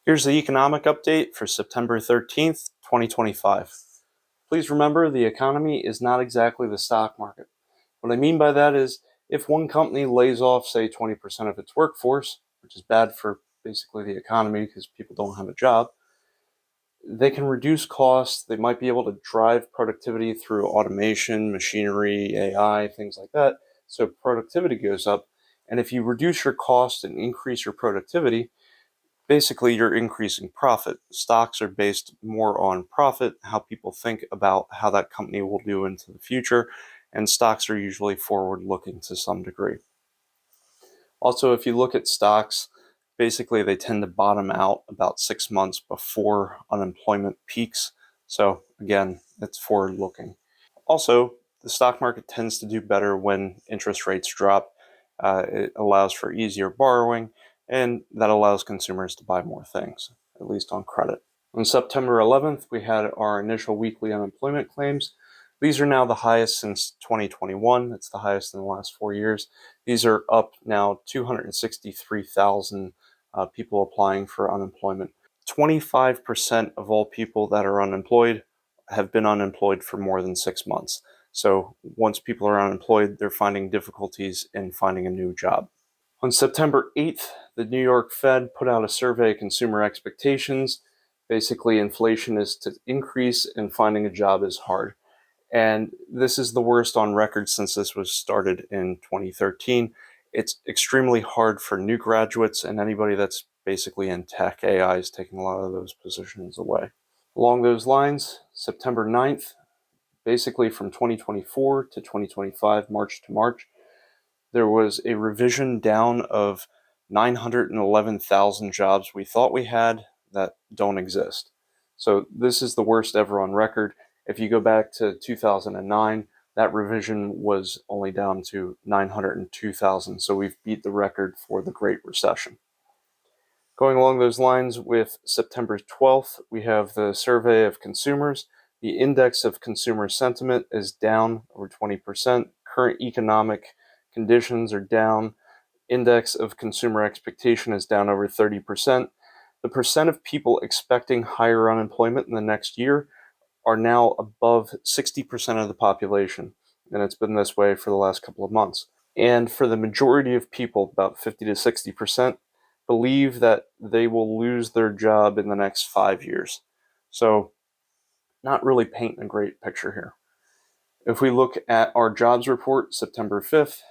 Here's the economic update for September 13th, 2025. Please remember the economy is not exactly the stock market. What I mean by that is if one company lays off, say, 20% of its workforce, which is bad for basically the economy because people don't have a job, they can reduce costs. They might be able to drive productivity through automation, machinery, AI, things like that. So productivity goes up. And if you reduce your cost and increase your productivity, basically you're increasing profit. Stocks are based more on profit, how people think about how that company will do into the future, and stocks are usually forward looking to some degree. Also, if you look at stocks, basically they tend to bottom out about 6 months before unemployment peaks. So again, it's forward looking. Also, the stock market tends to do better when interest rates drop. It allows for easier borrowing, and that allows consumers to buy more things, at least on credit. On September 11th, we had our initial weekly unemployment claims. These are now the highest since 2021. It's the highest in the last 4 years. These are up now 263,000 people applying for unemployment. 25% of all people that are unemployed have been unemployed for more than 6 months. So once people are unemployed, they're finding difficulties in finding a new job. On September 8th, the New York Fed put out a survey of consumer expectations. Basically, inflation is to increase and finding a job is hard. And this is the worst on record since this was started in 2013. It's extremely hard for new graduates and anybody that's basically in tech. AI is taking a lot of those positions away. Along those lines, September 9th, basically from 2024 to 2025, March to March, there was a revision down of 911,000 jobs we thought we had that don't exist. So this is the worst ever on record. If you go back to 2009, that revision was only down to 902,000. So we've beat the record for the Great Recession. Going along those lines, with September 12th, we have the survey of consumers. The index of consumer sentiment is down over 20%. Current economic conditions are down. Index of consumer expectation is down over 30%. The percent of people expecting higher unemployment in the next year are now above 60% of the population, and it's been this way for the last couple of months. And for the majority of people, about 50 to 60%, believe that they will lose their job in the next 5 years. So not really painting a great picture here. If we look at our jobs report, September 5th,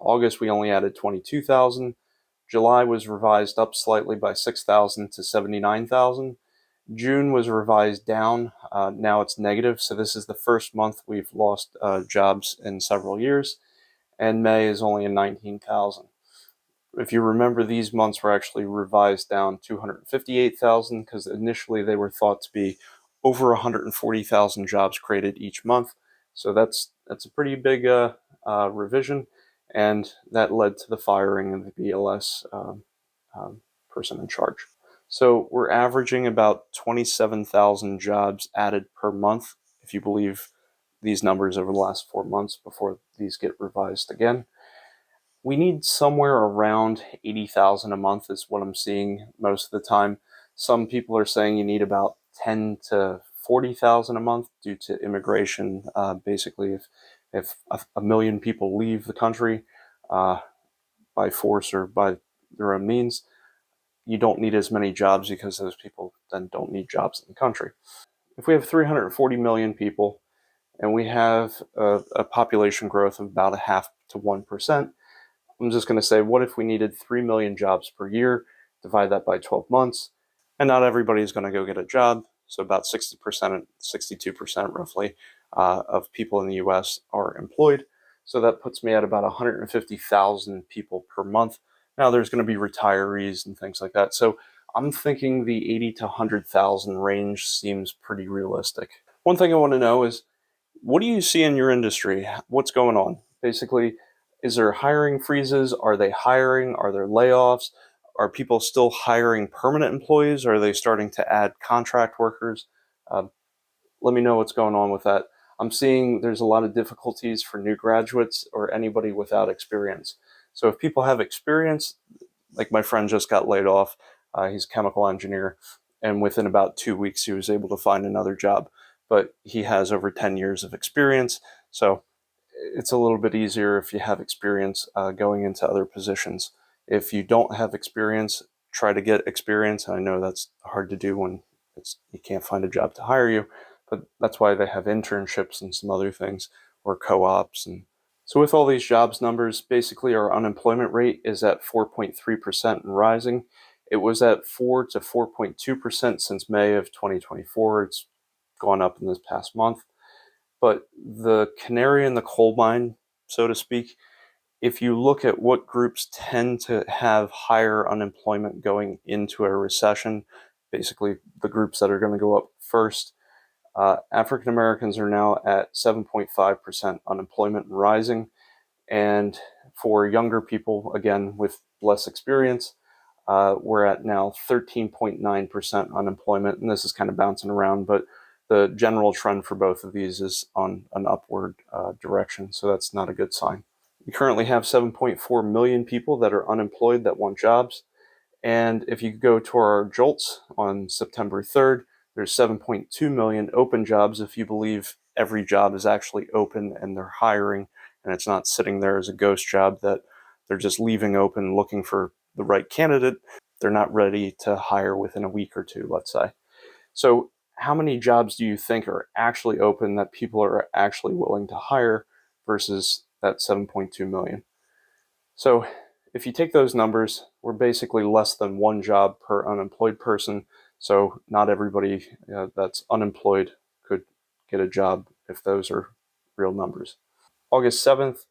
August we only added 22,000. July was revised up slightly by 6,000 to 79,000. June was revised down. Now it's negative, so this is the first month we've lost jobs in several years. And May is only at 19,000. If you remember, these months were actually revised down 258,000 because initially they were thought to be over 140,000 jobs created each month. So that's a pretty big revision, and that led to the firing of the BLS person in charge. So we're averaging about 27,000 jobs added per month, if you believe these numbers over the last 4 months before these get revised again. We need somewhere around 80,000 a month is what I'm seeing most of the time. Some people are saying you need about 10 to 40,000 a month due to immigration. Basically, if a million people leave the country by force or by their own means, you don't need as many jobs because those people then don't need jobs in the country. If we have 340 million people and we have a population growth of about 0.5 to 1%, I'm just going to say, what if we needed 3 million jobs per year? Divide that by 12 months, and not everybody is going to go get a job. So about 60%, 62% roughly of people in the US are employed. So that puts me at about 150,000 people per month. Now there's going to be retirees and things like that. So I'm thinking the 80 to 100,000 range seems pretty realistic. One thing I want to know is, what do you see in your industry? What's going on? Basically, is there hiring freezes? Are they hiring? Are there layoffs? Are people still hiring permanent employees? Or are they starting to add contract workers? Let me know what's going on with that. I'm seeing there's a lot of difficulties for new graduates or anybody without experience. So if people have experience, like my friend just got laid off, He's a chemical engineer, and within about 2 weeks, he was able to find another job. But he has over 10 years of experience, so it's a little bit easier if you have experience going into other positions. If you don't have experience, try to get experience. And I know that's hard to do when you can't find a job to hire you, but that's why they have internships and some other things, or co-ops. And so with all these jobs numbers, basically our unemployment rate is at 4.3% and rising. It was at 4 to 4.2% since May of 2024. It's gone up in this past month. But the canary in the coal mine, so to speak, if you look at what groups tend to have higher unemployment going into a recession, basically the groups that are going to go up first, African Americans are now at 7.5% unemployment and rising. And for younger people, again, with less experience, we're at now 13.9% unemployment. And this is kind of bouncing around, but the general trend for both of these is on an upward direction. So that's not a good sign. We currently have 7.4 million people that are unemployed that want jobs. And if you go to our JOLTS on September 3rd, there's 7.2 million open jobs if you believe every job is actually open and they're hiring, and it's not sitting there as a ghost job that they're just leaving open looking for the right candidate. They're not ready to hire within a week or two, let's say. So how many jobs do you think are actually open that people are actually willing to hire versus that 7.2 million? So if you take those numbers, we're basically less than one job per unemployed person. So not everybody that's unemployed could get a job if those are real numbers. August 7th,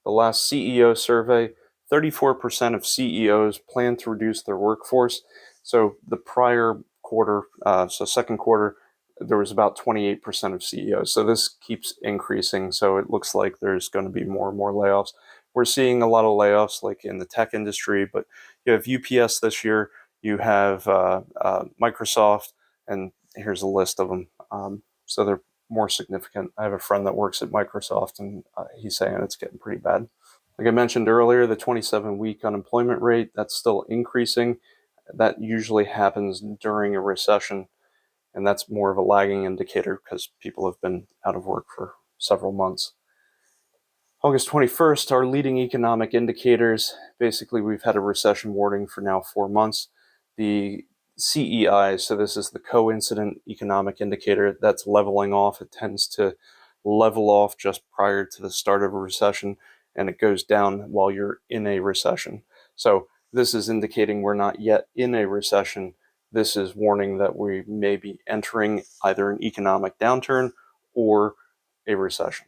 the last CEO survey, 34% of CEOs plan to reduce their workforce. So the prior quarter, so second quarter, there was about 28% of CEOs. So this keeps increasing. So it looks like there's going to be more and more layoffs. We're seeing a lot of layoffs like in the tech industry, but you have UPS this year, you have Microsoft, and here's a list of them. So they're more significant. I have a friend that works at Microsoft, and he's saying it's getting pretty bad. Like I mentioned earlier, the 27-week unemployment rate, that's still increasing. That usually happens during a recession, and that's more of a lagging indicator because people have been out of work for several months. August 21st, our leading economic indicators, basically we've had a recession warning for now 4 months. The CEI, so this is the coincident economic indicator, that's leveling off. It tends to level off just prior to the start of a recession, and it goes down while you're in a recession. So this is indicating we're not yet in a recession. This is warning that we may be entering either an economic downturn or a recession.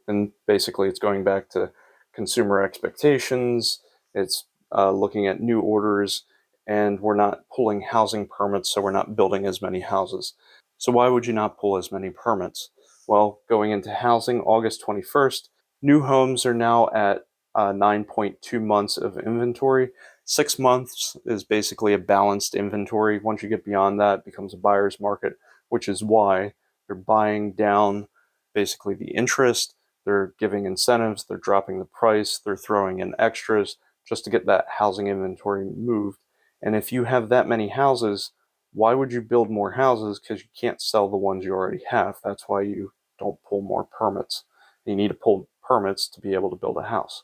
And basically, it's going back to consumer expectations. It's looking at new orders, and we're not pulling housing permits, so we're not building as many houses. So why would you not pull as many permits? Well, going into housing, August 21st, new homes are now at 9.2 months of inventory. 6 months is basically a balanced inventory. Once you get beyond that, it becomes a buyer's market, which is why they're buying down basically the interest. They're giving incentives, they're dropping the price, they're throwing in extras just to get that housing inventory moved. And if you have that many houses, why would you build more houses? Because you can't sell the ones you already have. That's why you don't pull more permits. You need to pull permits to be able to build a house.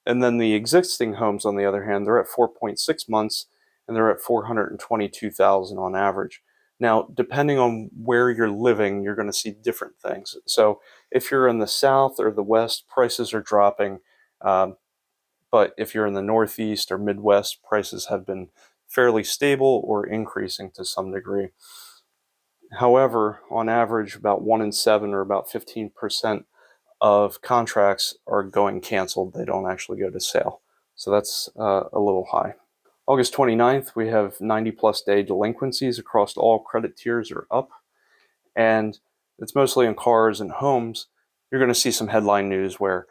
And then the existing homes, on the other hand, they're at 4.6 months, and they're at 422,000 on average. Now, depending on where you're living, you're going to see different things. So if you're in the South or the West, prices are dropping. But if you're in the Northeast or Midwest, prices have been fairly stable or increasing to some degree. However, on average, about 1 in 7 or about 15% of contracts are going canceled. They don't actually go to sale. So that's a little high. August 29th, we have 90-plus day delinquencies across all credit tiers are up. And it's mostly in cars and homes. You're going to see some headline news where,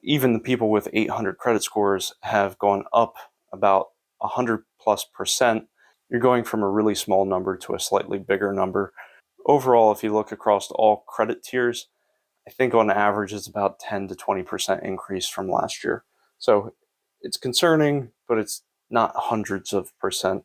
even the people with 800 credit scores have gone up about 100+%. You're going from a really small number to a slightly bigger number. Overall, if you look across all credit tiers, I think on average it's about 10 to 20% increase from last year. So it's concerning, but it's not hundreds of percent,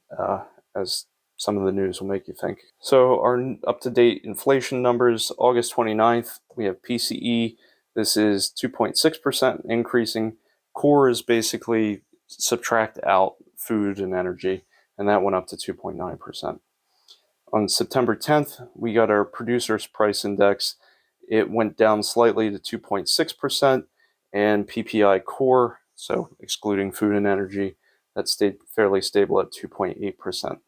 as some of the news will make you think. So our up-to-date inflation numbers, August 29th, we have PCE. This is 2.6% increasing. Core is basically subtract out food and energy, and that went up to 2.9%. On September 10th, we got our producers price index. It went down slightly to 2.6%, and PPI core, so excluding food and energy, that stayed fairly stable at 2.8%.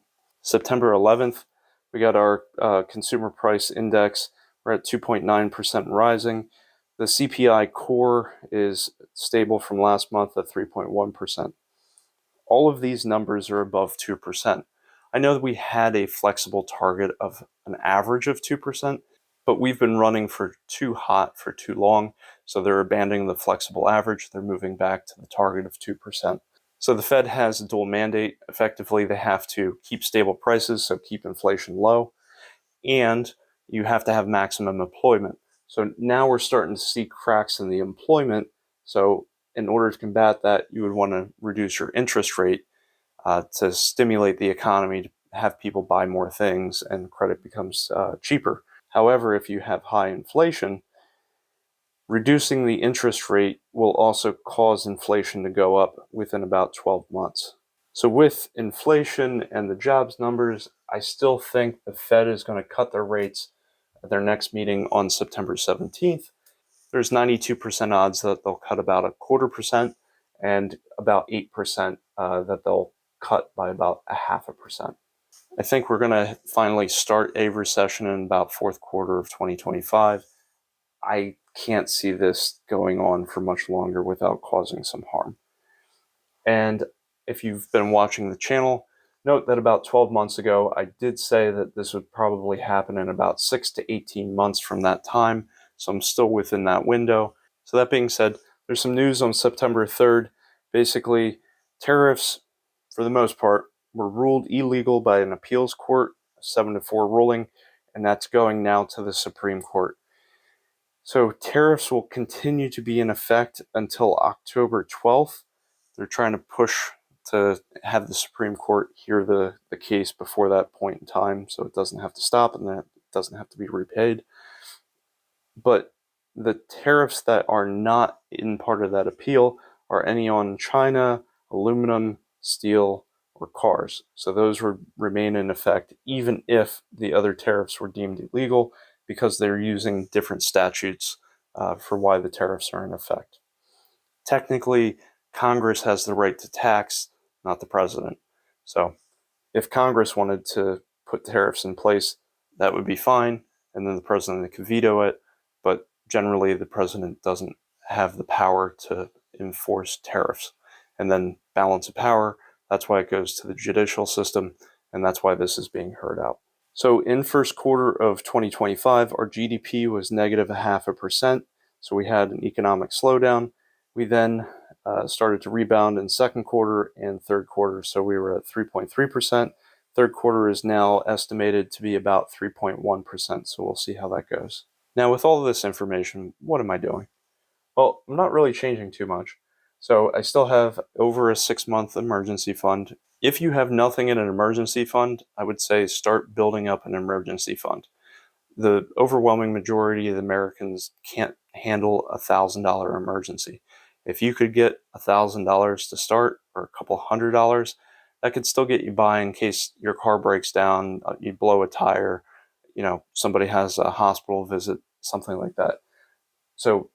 September 11th, we got our consumer price index. We're at 2.9% rising. The CPI core is stable from last month at 3.1%. All of these numbers are above 2%. I know that we had a flexible target of an average of 2%, but we've been running for too hot for too long, so they're abandoning the flexible average. They're moving back to the target of 2%. So the Fed has a dual mandate. Effectively, they have to keep stable prices, so keep inflation low, and you have to have maximum employment. So now we're starting to see cracks in the employment. So in order to combat that, you would want to reduce your interest rate to stimulate the economy, to have people buy more things, and credit becomes cheaper. However, if you have high inflation, reducing the interest rate will also cause inflation to go up within about 12 months. So with inflation and the jobs numbers, I still think the Fed is going to cut their rates at their next meeting on September 17th. There's 92% odds that they'll cut about 0.25% and about 8% that they'll cut by about 0.5%. I think we're going to finally start a recession in about fourth quarter of 2025. I can't see this going on for much longer without causing some harm. And if you've been watching the channel, note that about 12 months ago, I did say that this would probably happen in about 6 to 18 months from that time. So I'm still within that window. So that being said, there's some news on September 3rd. Basically, tariffs, for the most part, were ruled illegal by an appeals court, a 7-4 ruling, and that's going now to the Supreme Court. So tariffs will continue to be in effect until October 12th. They're trying to push to have the Supreme Court hear the case before that point in time, so it doesn't have to stop and that it doesn't have to be repaid. But the tariffs that are not in part of that appeal are any on China, aluminum, steel, or cars. So those would remain in effect even if the other tariffs were deemed illegal, because they're using different statutes for why the tariffs are in effect. Technically, Congress has the right to tax, not the president. So if Congress wanted to put tariffs in place, that would be fine, and then the president could veto it. But generally, the president doesn't have the power to enforce tariffs. And then balance of power, that's why it goes to the judicial system, and that's why this is being heard out. So in first quarter of 2025, our GDP was negative 0.5%. So we had an economic slowdown. We then started to rebound in second quarter and third quarter. So we were at 3.3%. Third quarter is now estimated to be about 3.1%. So we'll see how that goes. Now, with all of this information, what am I doing? Well, I'm not really changing too much. So I still have over a 6-month emergency fund. If you have nothing in an emergency fund, I would say start building up an emergency fund. The overwhelming majority of Americans can't handle $1,000 emergency. If you could get $1,000 to start, or a couple $100, that could still get you by in case your car breaks down, you blow a tire, somebody has a hospital visit, something like that. So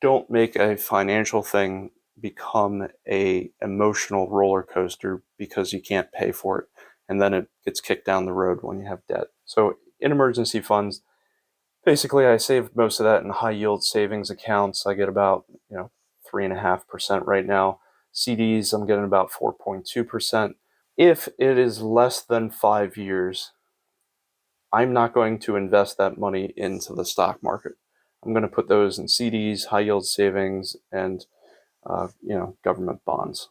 don't make a financial thing become a emotional roller coaster because you can't pay for it, and then it gets kicked down the road when you have debt. So in emergency funds, basically I save most of that in high yield savings accounts. I get about 3.5% right now. CDs, I'm getting about 4.2%. If it is less than 5 years, I'm not going to invest that money into the stock market. I'm going to put those in CDs, high yield savings, and government bonds.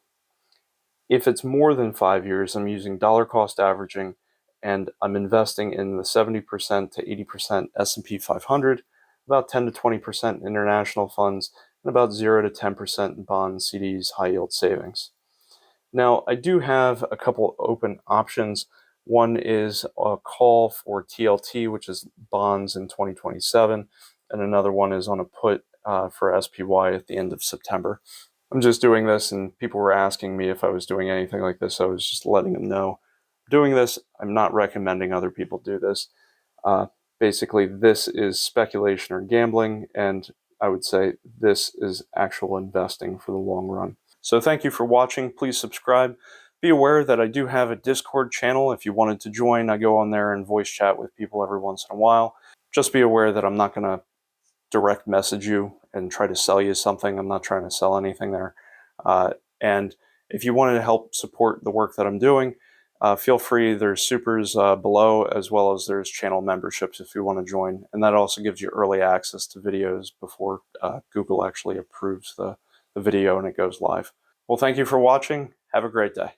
If it's more than 5 years, I'm using dollar cost averaging, and I'm investing in the 70% to 80% S&P 500, about 10 to 20% in international funds, and about 0 to 10% in bonds, CDs, high yield savings. Now, I do have a couple open options. One is a call for TLT, which is bonds in 2027, and another one is on a put for SPY at the end of September. I'm just doing this, and people were asking me if I was doing anything like this. So I was just letting them know I'm doing this. I'm not recommending other people do this. Basically, this is speculation or gambling, and I would say this is actual investing for the long run. So thank you for watching. Please subscribe. Be aware that I do have a Discord channel. If you wanted to join, I go on there and voice chat with people every once in a while. Just be aware that I'm not going to direct message you and try to sell you something. I'm not trying to sell anything there. And if you wanted to help support the work that I'm doing, feel free. There's supers below, as well as there's channel memberships if you want to join. And that also gives you early access to videos before Google actually approves the video and it goes live. Well, thank you for watching. Have a great day.